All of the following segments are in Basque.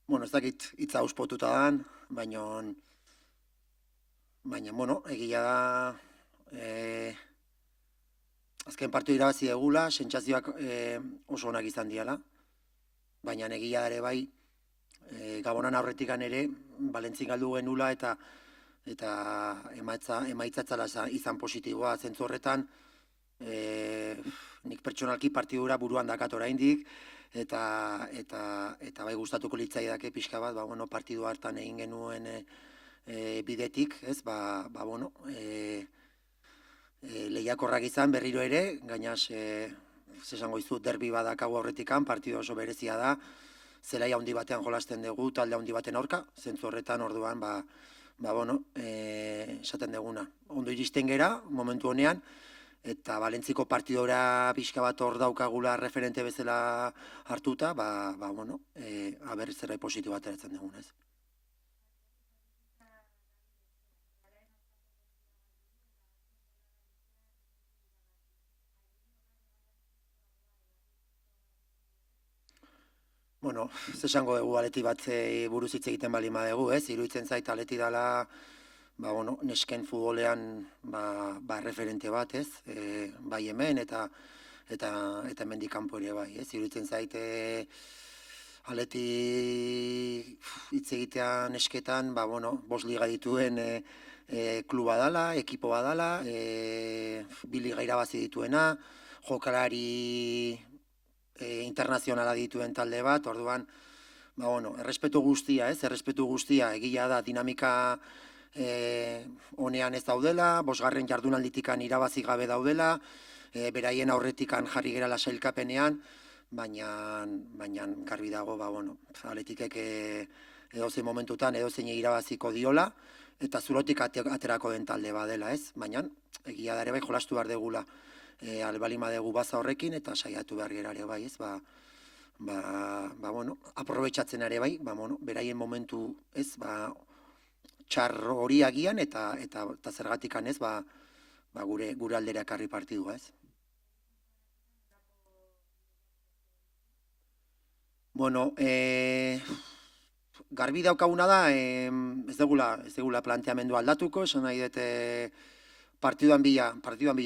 Ez dakit hitza auspotuta dan, baina, egia da, azken partidu irabazi egula, sentsazioak oso onak izan diala, baina egia da ere bai, Gabonan aurretikan ere, Balentzik galdu genula eta emaitzatzala izan positiboa zentzu horretan, nik pertsonalki partidura buruan dakat oraindik, eta bai gustatuko litzaidake pixka bat, partidu hartan egin genuen bidetik, ez, lehiakorrak izan berriro ere, gainaz, esango izu, derbi badakagu aurretikan, partidu oso berezia da, zelai handi batean jolasten dugu, talde handi baten aurka, zentzu horretan orduan, esaten duguna. Ondo iristen gera, momentu honean, eta Balentziko partidora pixka bat hor daukagula referente bezala hartuta, aber zerbait positibo ateratzen dugun, ez? Esango dugu aleti bat buruz hitz egiten bali dugu, ez? Iruditzen zait aleti dala, nesken futbolean referente bat, ez? Bai hemen eta hemendik kanpo ere bai, ez? Iruditzen zait aleti hitz egitea nesketan, bost liga dituen kluba dala, ekipo badala, bi liga irabazi dituena, jokalari internazionala dituen talde bat, orduan, errespetu guztia, ez? Errespetu guztia, egia da, dinamika honean ez daudela, bosgarren jardunalditikan irabazi gabe daudela, beraien aurretikan jarri gerala sailkapenean, baina garbi dago, Atletikek edozein momentutan edozein irabaziko diola, eta zulotik aterako den talde badela, ez? Baina, egia da ere bai jolastu behar degula, albalima dugu baza horrekin, eta saiatu behar gera ere bai, ez? Aprobetxatzen ere bai, beraien momentu, ez? Txar hori agian, eta zergatikan, ez? Gure aldera ekarri partidua, ez? Garbi daukaguna da, ez degula planteamendu aldatuko, esan nahi dute partiduan bila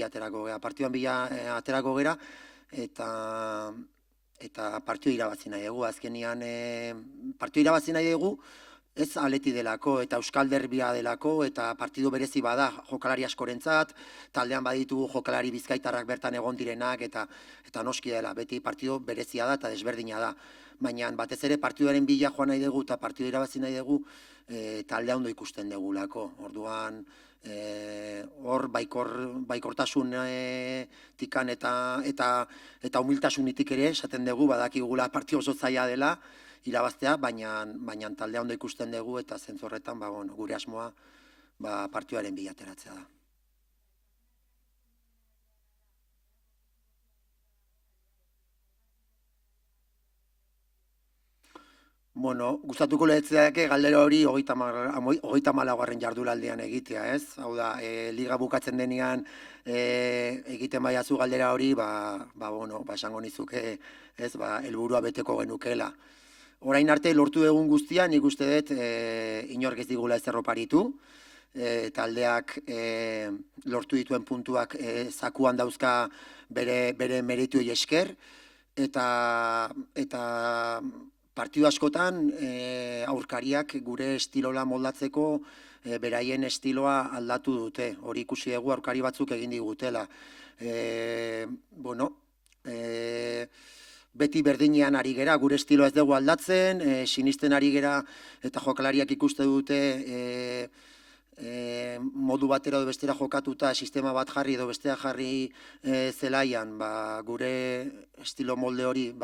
aterako gera, eta partidu irabazi nahi dugu, azkenian partidu irabazi nahi dugu, ez aleti delako, eta euskal derbia delako, eta partidu berezi bada jokalari askorentzat, taldean baditugu jokalari bizkaitarrak bertan egon direnak, eta noski dela, beti partidu berezia da, eta desberdina da. Baina batez ere partiduaren bila joan nahi dugu, eta partidu irabazi nahi dugu, taldea ondo ikusten degulako. Orduan, hor baikortasun tikan eta humiltasunitik ere esaten dugu, badakigula partidu oso zaila dela irabaztea, baina taldea ondo ikusten dugu eta zentzu horretan gure asmoa partiduaren bila ateratzea da. Gustatuko lehetzeak galdera hori 34. Jardunaldian egitea, ez? Hau da, liga bukatzen denean egiten baiazu galdera hori, esango nizuke, ez, helburua beteko genukela. Orain arte lortu egun guztian, nik uste dut inork ez digula ezer oparitu, taldeak lortu dituen puntuak zakuan dauzka bere merituei esker, eta partidu askotan aurkariak gure estilola moldatzeko beraien estiloa aldatu dute. Hori ikusi dugu aurkari batzuk egin digutela. Beti berdinean ari gera, gure estiloa ez dugu aldatzen, sinisten ari gera eta jokalariak ikuste dute modu batera edo bestera jokatuta, sistema bat jarri edo bestea jarri zelaian, gure estilo molde hori,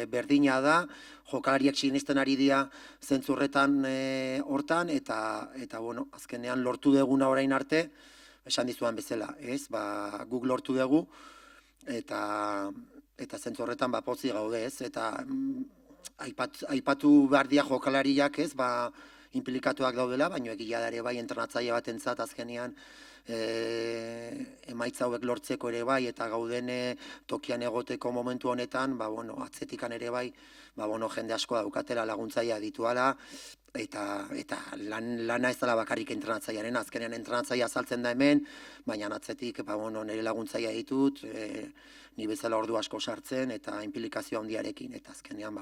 berdina da, jokalariak sinisten ari dira zentzurretan hortan, eta azkenean lortu deguna orain arte, esan dizuan bezala, ez? Guk lortu dugu, eta zentzurretan pozik gaude, ez? Eta aipatu behar dira jokalariak, ez? Inplikatuak daudela, baina egia da ere bai entrenatzaile batentzat azkenean emaitza hauek lortzeko ere bai, eta gauden tokian egoteko momentu honetan, atzetikan ere bai, jende asko daukatela laguntzaia dituala, eta lana ez dela bakarrik entrenatzailearen, azkenean entrenatzailea azaltzen da hemen, baina atzetik nire laguntzaia ditut, ni bezala ordu asko sartzen eta implikazio handiarekin, eta azkenean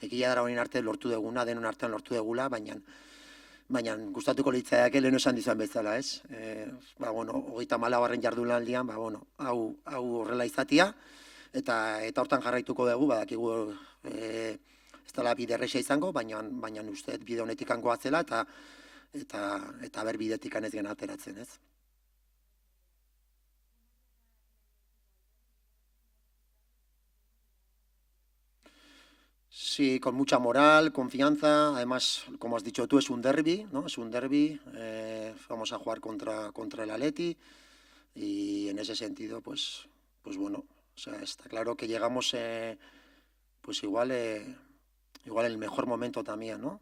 egia dara honin arte lortu duguna, denon artean lortu dugula, baina gustatuko litzaiake lehen esan dizuen bezala, ez? 34. jardunaldian, hau horrela izatia, eta hortan jarraituko dugu, badakigu ez dela bide erresa izango, baina uste bide honetik goazela, eta ber bidetik ez gena ateratzen, ez? Sí, con mucha moral, confianza. Además, como has dicho tú, es un derbi, ¿no? Es un derbi. Vamos a jugar contra el Atleti y en ese sentido, pues bueno, o sea, está claro que llegamos, pues igual en el mejor momento también, ¿no?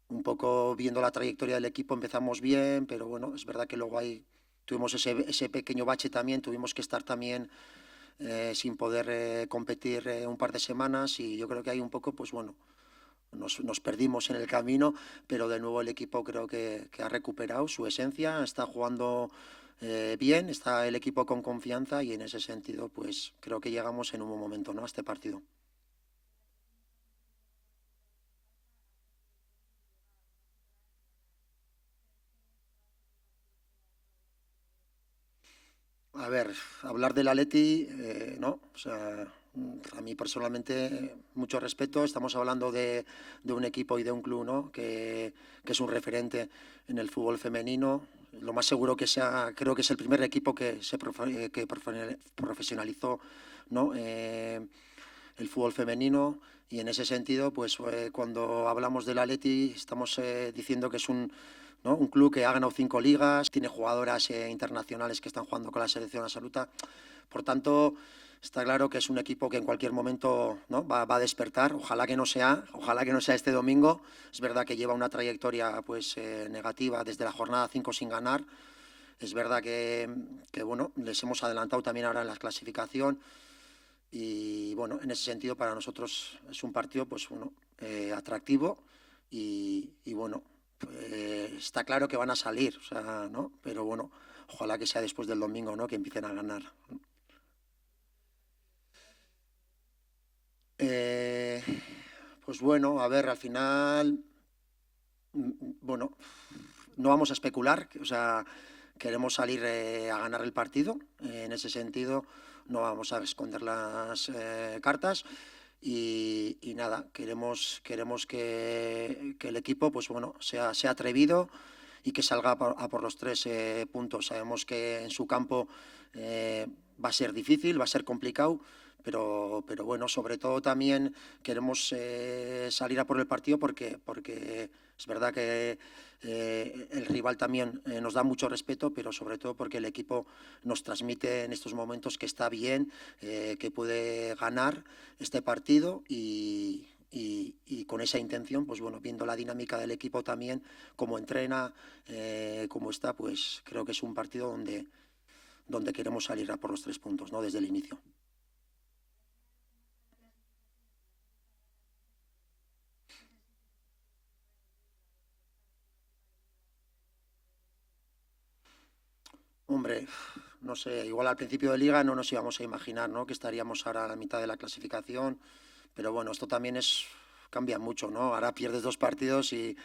Un poco viendo la trayectoria del equipo empezamos bien, pero bueno, es verdad que luego tuvimos ese pequeño bache también, tuvimos que estar también sin poder competir un par de semanas y yo creo que hay un poco, pues bueno, nos perdimos en el camino, pero de nuevo el equipo creo que ha recuperado su esencia, está jugando bien, está el equipo con confianza y en ese sentido pues creo que llegamos en un buen momento, ¿no?, a este partido. A ver, hablar del Atleti, no, o sea, a mí personalmente mucho respeto, estamos hablando de un equipo y de un club, ¿no?, que es un referente en el fútbol femenino, lo más seguro que sea, creo que es el primer equipo que profesionalizó, ¿no?, el fútbol femenino, y en ese sentido, pues cuando hablamos del Atleti estamos diciendo que es ¿no?, un club que ha ganado 5 ligas, tiene jugadoras internacionales que están jugando con la selección absoluta. Por tanto, está claro que es un equipo que en cualquier momento, ¿no?, va a despertar. Ojalá que no sea este domingo. Es verdad que lleva una trayectoria pues negativa desde la jornada 5 sin ganar. Es verdad que bueno, les hemos adelantado también ahora en la clasificación. Y bueno, en ese sentido para nosotros es un partido pues bueno, atractivo y bueno, está claro que van a salir, o sea, ¿no? Pero bueno, ojalá que sea después del domingo, ¿no?, que empiecen a ganar. Eh, pues bueno, a ver, al final, bueno, no vamos a especular, o sea, queremos salir a ganar el partido, en ese sentido no vamos a esconder las cartas. Y nada, queremos que el equipo pues bueno, sea atrevido y que salga a por los 3 puntos. Sabemos que en su campo va a ser difícil, va a ser complicado, pero bueno, sobre todo también queremos salir a por el partido porque es verdad que el rival también nos da mucho respeto, pero sobre todo porque el equipo nos transmite en estos momentos que está bien, que puede ganar este partido y con esa intención, pues bueno, viendo la dinámica del equipo también, cómo entrena, cómo está, pues creo que es un partido donde queremos salir a por los 3 puntos, ¿no?, desde el inicio. Hombre, no sé, igual al principio de liga no nos íbamos a imaginar, ¿no?, que estaríamos ahora a la mitad de la clasificación, pero bueno, esto también cambia mucho, ¿no? Ahora pierdes 2 partidos y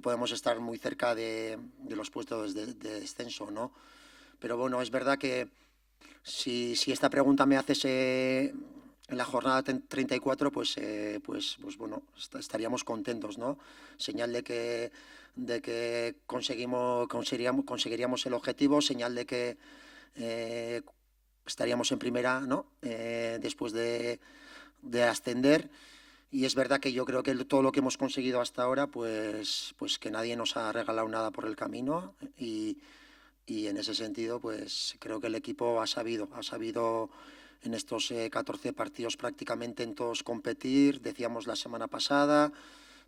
podemos estar muy cerca de los puestos de descenso, ¿no? Pero bueno, es verdad que si esta pregunta me haces en la jornada 34, pues bueno, estaríamos contentos, ¿no? Señal de que conseguiríamos el objetivo, señal de que estaríamos en primera, ¿no?, después de ascender. Y es verdad que yo creo que todo lo que hemos conseguido hasta ahora, pues que nadie nos ha regalado nada por el camino y en ese sentido, pues creo que el equipo ha sabido en estos 14 partidos prácticamente en todos competir. Decíamos la semana pasada,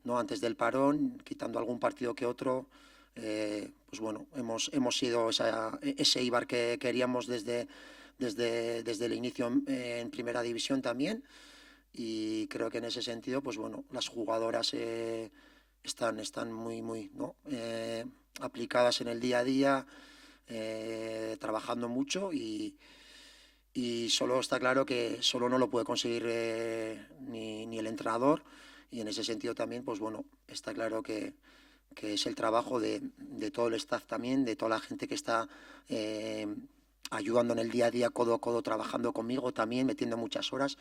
no antes del parón, quitando algún partido que otro, pues bueno, hemos sido ese Eibar que queríamos desde el inicio en Primera División también, y creo que en ese sentido, pues bueno, las jugadoras están muy, ¿no? Aplicadas en el día a día, trabajando mucho, y solo está claro que solo no lo puede conseguir ni el entrenador, y en ese sentido también, pues bueno, está claro que es el trabajo de todo el staff también, de toda la gente que está ayudando en el día a día, codo a codo, trabajando conmigo también, metiendo muchas horas,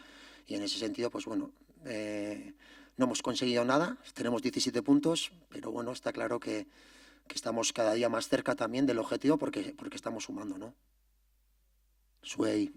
y en ese sentido, pues bueno, no hemos conseguido nada, tenemos 17 puntos, pero bueno, está claro que estamos cada día más cerca también del objetivo porque estamos sumando, ¿no? Suey.